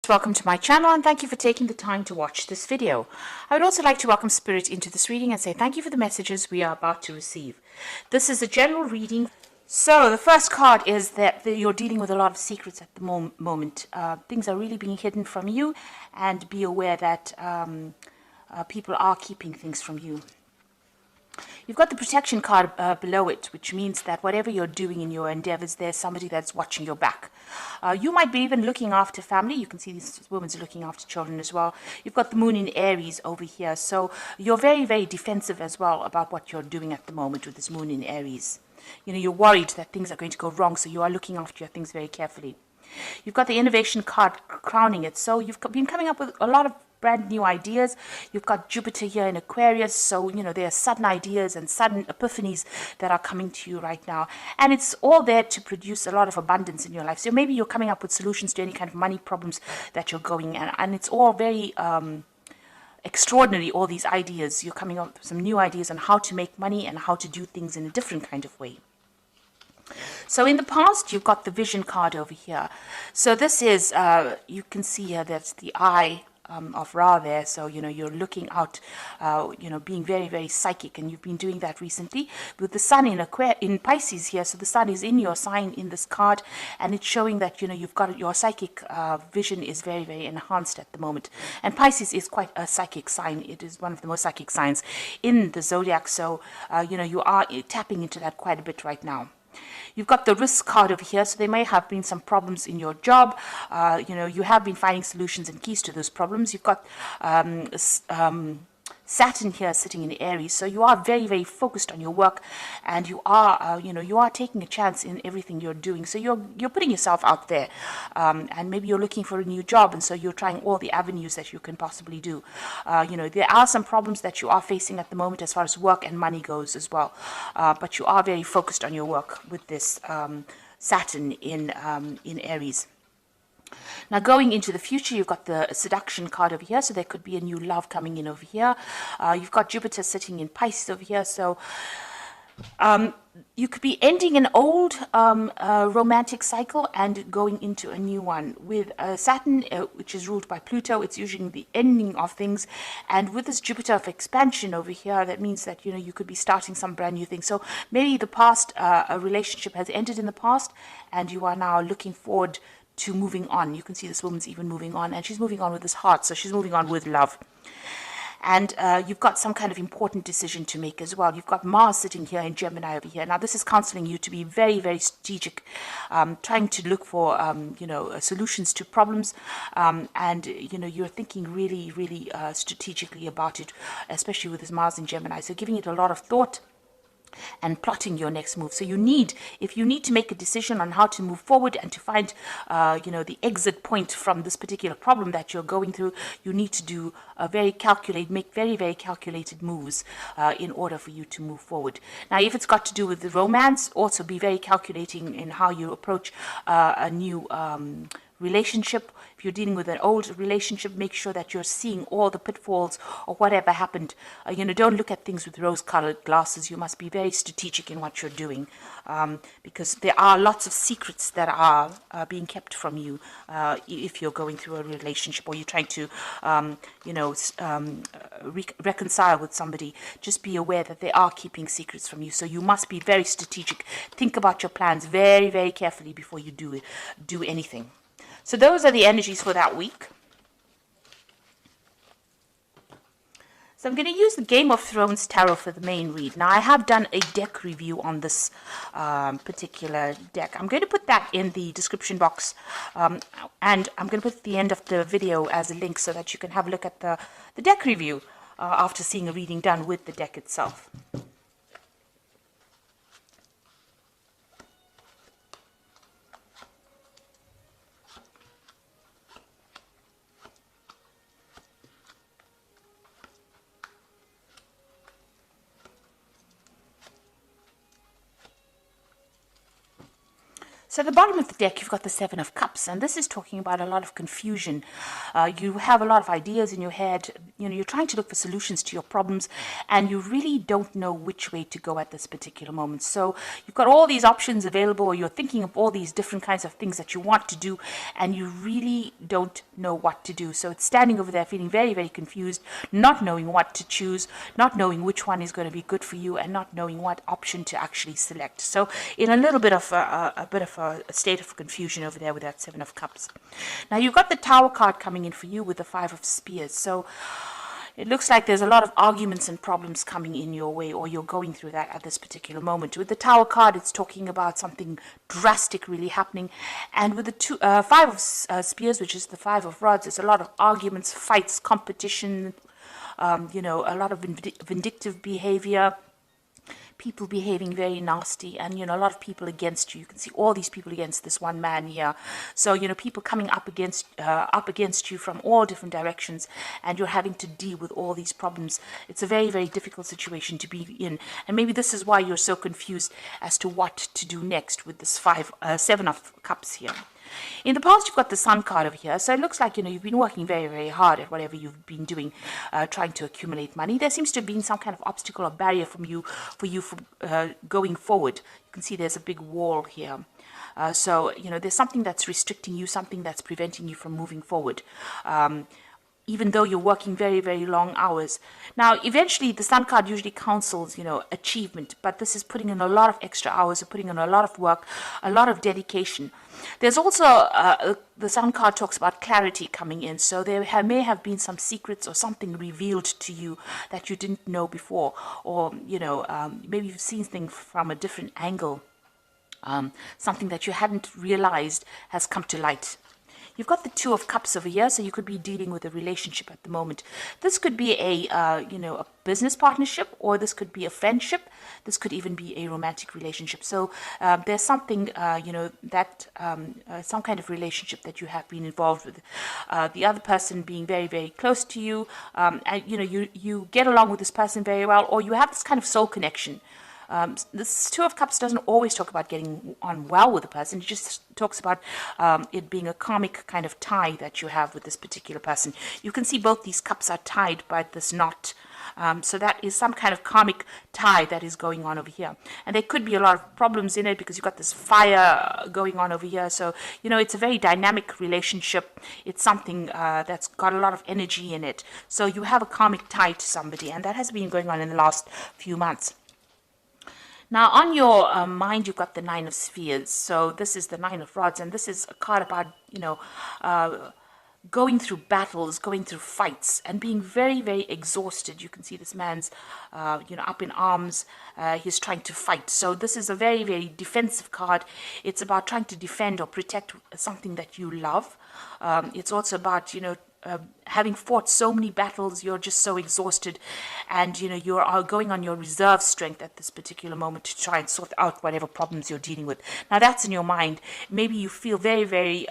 Welcome to my channel and thank you for taking the time to watch this video. I would also like to welcome Spirit into this reading and say thank you for the messages we are about to receive. This is a general reading. So the first card is that you're dealing with a lot of secrets at the moment. Things are really being hidden from you, and be aware that people are keeping things from you. You've got the protection card below it, which means that whatever you're doing in your endeavors, there's somebody that's watching your back. You might be even looking after family. You can see this woman's looking after children as well. You've got the moon in Aries over here. So you're very, very defensive as well about what you're doing at the moment with this moon in Aries. You know, you're worried that things are going to go wrong, so you are looking after your things very carefully. You've got the innovation card crowning it. So you've been coming up with a lot of brand new ideas. You've got Jupiter here in Aquarius, so you know there are sudden ideas and sudden epiphanies that are coming to you right now, and it's all there to produce a lot of abundance in your life. So maybe you're coming up with solutions to any kind of money problems that you're going, and it's all very extraordinary, all these ideas. You're coming up with some new ideas on how to make money and how to do things in a different kind of way. So in the past, you've got the vision card over here. So this is, you can see here, that's the eye of Ra there. So, you know, you're looking out, you know, being very, very psychic. And you've been doing that recently with the sun in Pisces here. So the sun is in your sign in this card. And it's showing that, you know, you've got your psychic vision is very, very enhanced at the moment. And Pisces is quite a psychic sign. It is one of the most psychic signs in the zodiac. So, you know, you are tapping into that quite a bit right now. You've got the risk card over here, so there may have been some problems in your job. You know, you have been finding solutions and keys to those problems. You've got Saturn here sitting in Aries, so you are very, very focused on your work, and you are, you know, you are taking a chance in everything you're doing. So you're putting yourself out there, and maybe you're looking for a new job, and so you're trying all the avenues that you can possibly do. You know, there are some problems that you are facing at the moment as far as work and money goes as well, but you are very focused on your work with this Saturn in Aries. Now, going into the future, you've got the seduction card over here, so there could be a new love coming in over here. You've got Jupiter sitting in Pisces over here, so you could be ending an old romantic cycle and going into a new one. With Saturn, which is ruled by Pluto, it's usually the ending of things. And with this Jupiter of expansion over here, that means that, you know, you could be starting some brand new thing. So maybe the past, a relationship has ended in the past, and you are now looking forward to moving on. You can see this woman's even moving on, and she's moving on with this heart, so she's moving on with love. And you've got some kind of important decision to make as well. You've got Mars sitting here in Gemini over here. Now, this is counseling you to be very, very strategic, trying to look for, you know, solutions to problems. And, you know, you're thinking really, really strategically about it, especially with this Mars in Gemini. So giving it a lot of thought and plotting your next move. So if you need to make a decision on how to move forward and to find, you know, the exit point from this particular problem that you're going through, you need to do make very, very calculated moves in order for you to move forward. Now, if it's got to do with the romance, also be very calculating in how you approach a new relationship. If you're dealing with an old relationship, make sure that you're seeing all the pitfalls or whatever happened. You know, don't look at things with rose-colored glasses. You must be very strategic in what you're doing, because there are lots of secrets that are being kept from you if you're going through a relationship or you're trying to, you know, reconcile with somebody. Just be aware that they are keeping secrets from you. So you must be very strategic. Think about your plans very, very carefully before you do anything. So those are the energies for that week. So I'm going to use the Game of Thrones Tarot for the main read. Now, I have done a deck review on this particular deck. I'm going to put that in the description box, and I'm going to put at the end of the video as a link so that you can have a look at the deck review after seeing a reading done with the deck itself. So at the bottom of the deck, you've got the Seven of Cups, and this is talking about a lot of confusion. You have a lot of ideas in your head. you're trying to look for solutions to your problems, and you really don't know which way to go at this particular moment. So you've got all these options available, or you're thinking of all these different kinds of things that you want to do, and you really don't know what to do. So it's standing over there feeling very, very confused, not knowing what to choose, not knowing which one is going to be good for you, and not knowing what option to actually select. So in a little bit of a state of confusion over there with that Seven of Cups. Now you've got the Tower card coming in for you with the Five of Spears. So it looks like there's a lot of arguments and problems coming in your way, or you're going through that at this particular moment. With the Tower card, it's talking about something drastic really happening. And with the Five of Spears, which is the Five of Rods, it's a lot of arguments, fights, competition, a lot of vindictive behavior, people behaving very nasty, and a lot of people against you. You can see all these people against this one man here. So people coming up against you from all different directions, and you're having to deal with all these problems. It's a very, very difficult situation to be in, and maybe this is why you're so confused as to what to do next with this Seven of Cups here. In the past, you've got the Sun card over here, so it looks like you've been working very, very hard at whatever you've been doing, trying to accumulate money. There seems to have been some kind of obstacle or barrier for you going forward. You can see there's a big wall here. So there's something that's restricting you, something that's preventing you from moving forward. Even though you're working very, very long hours. Now, eventually, the Sun card usually counsels, achievement, but this is putting in a lot of extra hours, or putting in a lot of work, a lot of dedication. There's also, the Sun card talks about clarity coming in, so there may have been some secrets or something revealed to you that you didn't know before, or, maybe you've seen things from a different angle. Something that you hadn't realized has come to light. You've got the Two of Cups over here, so you could be dealing with a relationship at the moment. This could be a business partnership, or this could be a friendship. This could even be a romantic relationship. So there's something, some kind of relationship that you have been involved with. The other person being very, very close to you, and you get along with this person very well, or you have this kind of soul connection. This Two of Cups doesn't always talk about getting on well with a person. It just talks about it being a karmic kind of tie that you have with this particular person. You can see both these cups are tied by this knot. So that is some kind of karmic tie that is going on over here. And there could be a lot of problems in it because you've got this fire going on over here. So, it's a very dynamic relationship. It's something that's got a lot of energy in it. So you have a karmic tie to somebody, and that has been going on in the last few months. Now, on your mind, you've got the Nine of Spheres. So this is the Nine of Rods, and this is a card about, going through battles, going through fights, and being very, very exhausted. You can see this man's, up in arms. He's trying to fight. So this is a very, very defensive card. It's about trying to defend or protect something that you love. It's also about, having fought so many battles, you're just so exhausted, and you are going on your reserve strength at this particular moment to try and sort out whatever problems you're dealing with. Now that's in your mind. Maybe you feel very, very,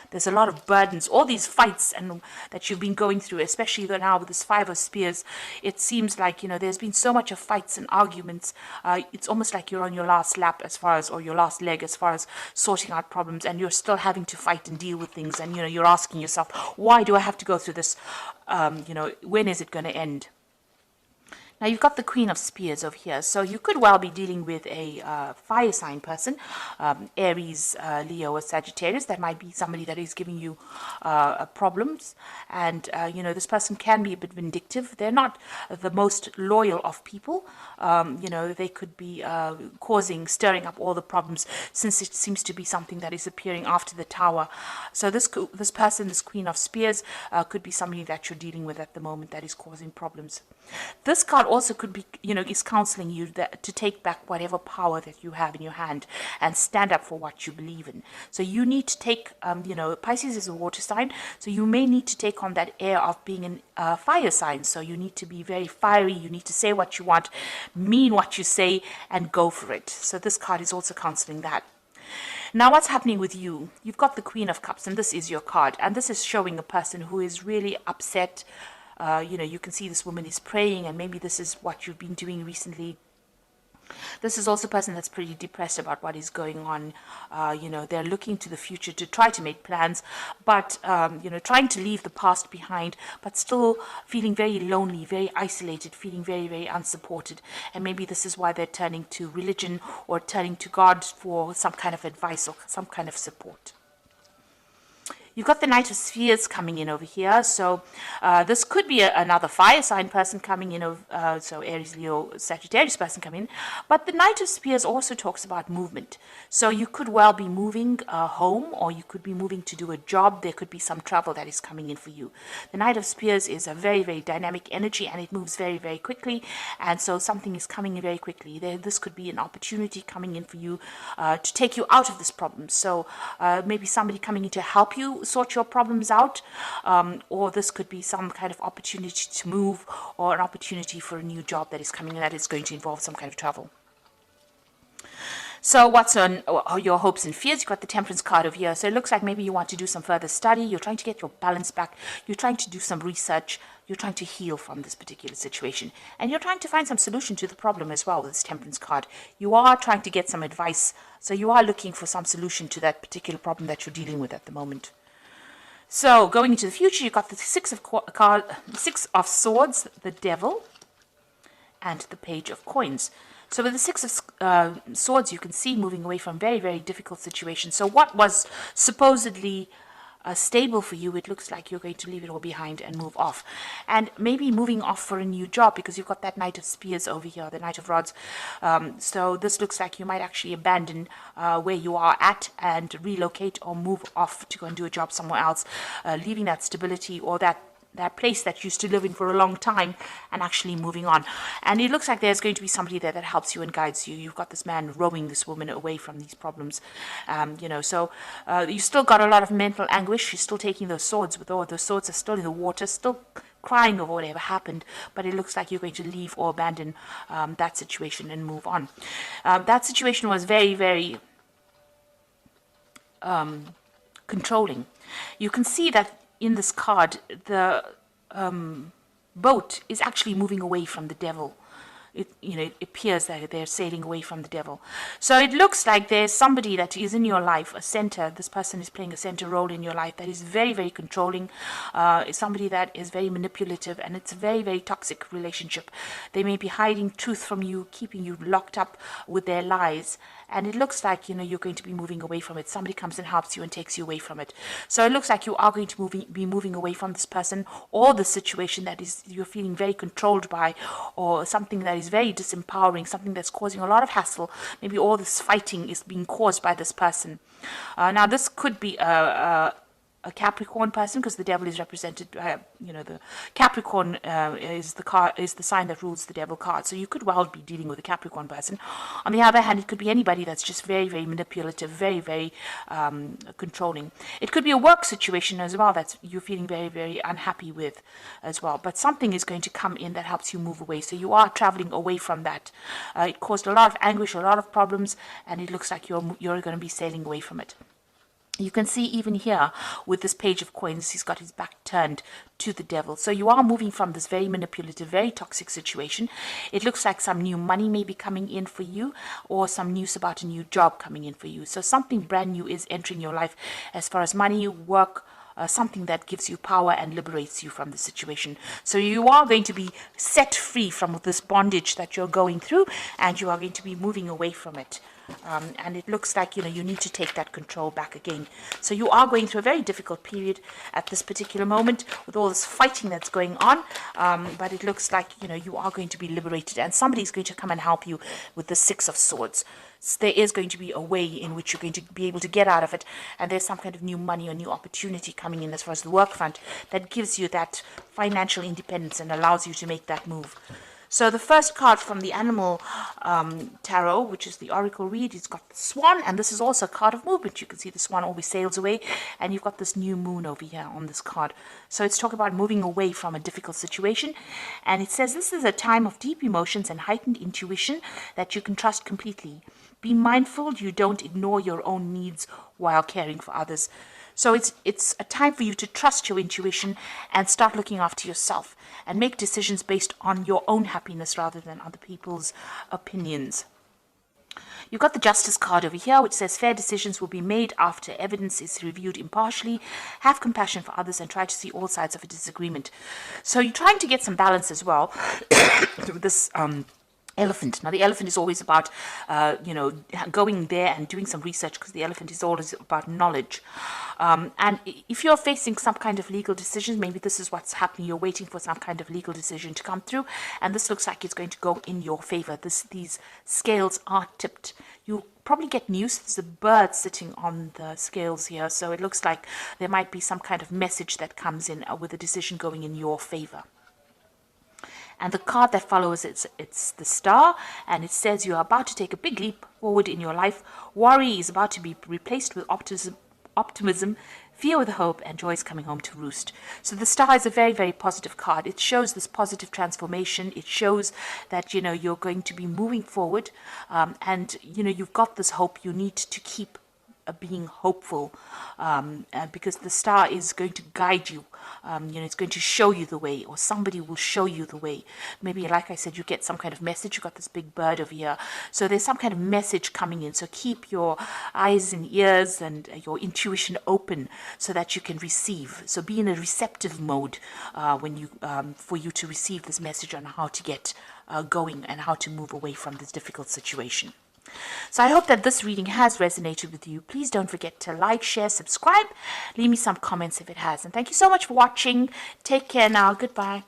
there's a lot of burdens, all these fights and that you've been going through, especially now with this Five of Spears. It seems like there's been so much of fights and arguments. It's almost like you're on your last lap or your last leg as far as sorting out problems, and you're still having to fight and deal with things, and you're asking yourself, why do I have to go through this? When is it going to end? Now you've got the Queen of Spears over here, so you could well be dealing with a fire sign person, Aries, Leo, or Sagittarius. That might be somebody that is giving you problems, and this person can be a bit vindictive. They're not the most loyal of people. They could be stirring up all the problems, since it seems to be something that is appearing after the Tower. So this person, this Queen of Spears, could be somebody that you're dealing with at the moment that is causing problems. This card also could be, is counseling you to take back whatever power that you have in your hand and stand up for what you believe in. So you need to take, Pisces is a water sign, so you may need to take on that air of being a fire sign. So you need to be very fiery, you need to say what you want, mean what you say, and go for it. So this card is also counseling that. Now, what's happening with you? You've got the Queen of Cups, and this is your card, and this is showing a person who is really upset. You can see this woman is praying, and maybe this is what you've been doing recently. This is also a person that's pretty depressed about what is going on. They're looking to the future to try to make plans, but, trying to leave the past behind, but still feeling very lonely, very isolated, feeling very, very unsupported. And maybe this is why they're turning to religion or turning to God for some kind of advice or some kind of support. You've got the Knight of Spheres coming in over here. So this could be another fire sign person coming in, so Aries, Leo, Sagittarius person coming in. But the Knight of Spears also talks about movement. So you could well be moving home, or you could be moving to do a job. There could be some travel that is coming in for you. The Knight of Spears is a very, very dynamic energy, and it moves very, very quickly. And so something is coming in very quickly. This could be an opportunity coming in for you to take you out of this problem. So maybe somebody coming in to help you sort your problems out, or this could be some kind of opportunity to move, or an opportunity for a new job that is coming in that is going to involve some kind of travel. So what's on your hopes and fears? You've got the Temperance card over here. So it looks like maybe you want to do some further study. You're trying to get your balance back. You're trying to do some research. You're trying to heal from this particular situation. And you're trying to find some solution to the problem as well with this Temperance card. You are trying to get some advice. So you are looking for some solution to that particular problem that you're dealing with at the moment. So going into the future, you've got the Six of Swords, the Devil, and the Page of Coins. So with the Six of Swords, you can see moving away from very, very difficult situations. So what was supposedly stable for you, it looks like you're going to leave it all behind and move off. And maybe moving off for a new job, because you've got that Knight of Spears over here, the Knight of Rods. So this looks like you might actually abandon where you are at and relocate or move off to go and do a job somewhere else, leaving that stability or that place that you used to live in for a long time and actually moving on. And it looks like there's going to be somebody there that helps you and guides you. You've got this man rowing this woman away from these problems. So you still got a lot of mental anguish. She's still taking those swords, with all those swords are still in the water, still crying over whatever happened, but it looks like you're going to leave or abandon that situation and move on. That situation was very, very controlling. You can see that in this card, the boat is actually moving away from the devil. It appears that they're sailing away from the devil. So it looks like there's somebody that is in your life, a center. This person is playing a center role in your life that is very, very controlling. Somebody that is very manipulative, and it's a very, very toxic relationship. They may be hiding truth from you, keeping you locked up with their lies. And it looks like, you're going to be moving away from it. Somebody comes and helps you and takes you away from it. So it looks like you are going to be moving away from this person or the situation that you're feeling very controlled by, or something that is very disempowering, something that's causing a lot of hassle. Maybe all this fighting is being caused by this person. Now, this could be a Capricorn person, because the devil is represented by, the Capricorn is the sign that rules the devil card. So you could well be dealing with a Capricorn person. On the other hand, it could be anybody that's just very, very manipulative, very, very controlling. It could be a work situation as well that you're feeling very, very unhappy with as well. But something is going to come in that helps you move away. So you are traveling away from that. It caused a lot of anguish, a lot of problems, and it looks like you're going to be sailing away from it. You can see even here with this Page of Coins, he's got his back turned to the devil. So you are moving from this very manipulative, very toxic situation. It looks like some new money may be coming in for you, or some news about a new job coming in for you. So something brand new is entering your life as far as money, work, something that gives you power and liberates you from the situation. So you are going to be set free from this bondage that you're going through, and you are going to be moving away from it. And it looks like, you need to take that control back again. So you are going through a very difficult period at this particular moment with all this fighting that's going on. But it looks like, you are going to be liberated, and somebody's going to come and help you with the Six of Swords. So there is going to be a way in which you're going to be able to get out of it. And there's some kind of new money or new opportunity coming in as far as the work front that gives you that financial independence and allows you to make that move. So the first card from the Animal Tarot, which is the Oracle read, it's got the Swan, and this is also a card of movement. You can see the Swan always sails away, and you've got this new moon over here on this card. So it's talking about moving away from a difficult situation, and it says this is a time of deep emotions and heightened intuition that you can trust completely. Be mindful you don't ignore your own needs while caring for others. So it's a time for you to trust your intuition and start looking after yourself and make decisions based on your own happiness rather than other people's opinions. You've got the Justice card over here, which says fair decisions will be made after evidence is reviewed impartially. Have compassion for others and try to see all sides of a disagreement. So you're trying to get some balance as well through this elephant. Now, the elephant is always about, going there and doing some research, because the elephant is always about knowledge. And if you're facing some kind of legal decision, maybe this is what's happening. You're waiting for some kind of legal decision to come through, and this looks like it's going to go in your favor. These scales are tipped. You probably get news. There's a bird sitting on the scales here, so it looks like there might be some kind of message that comes in with a decision going in your favor. And the card that follows, it's the Star, and it says you are about to take a big leap forward in your life. Worry is about to be replaced with optimism, fear with hope, and joy is coming home to roost. So the Star is a very, very positive card. It shows this positive transformation. It shows that, you're going to be moving forward, and, you've got this hope. You need to keep being hopeful, because the Star is going to guide you. It's going to show you the way, or somebody will show you the way. Maybe, like I said, you get some kind of message. You've got this big bird over here, so there's some kind of message coming in. So keep your eyes and ears and your intuition open so that you can receive. So be in a receptive mode for you to receive this message on how to get going and how to move away from this difficult situation. So I hope that this reading has resonated with you. Please don't forget to like, share, subscribe. Leave me some comments if it has. And thank you so much for watching. Take care now. Goodbye.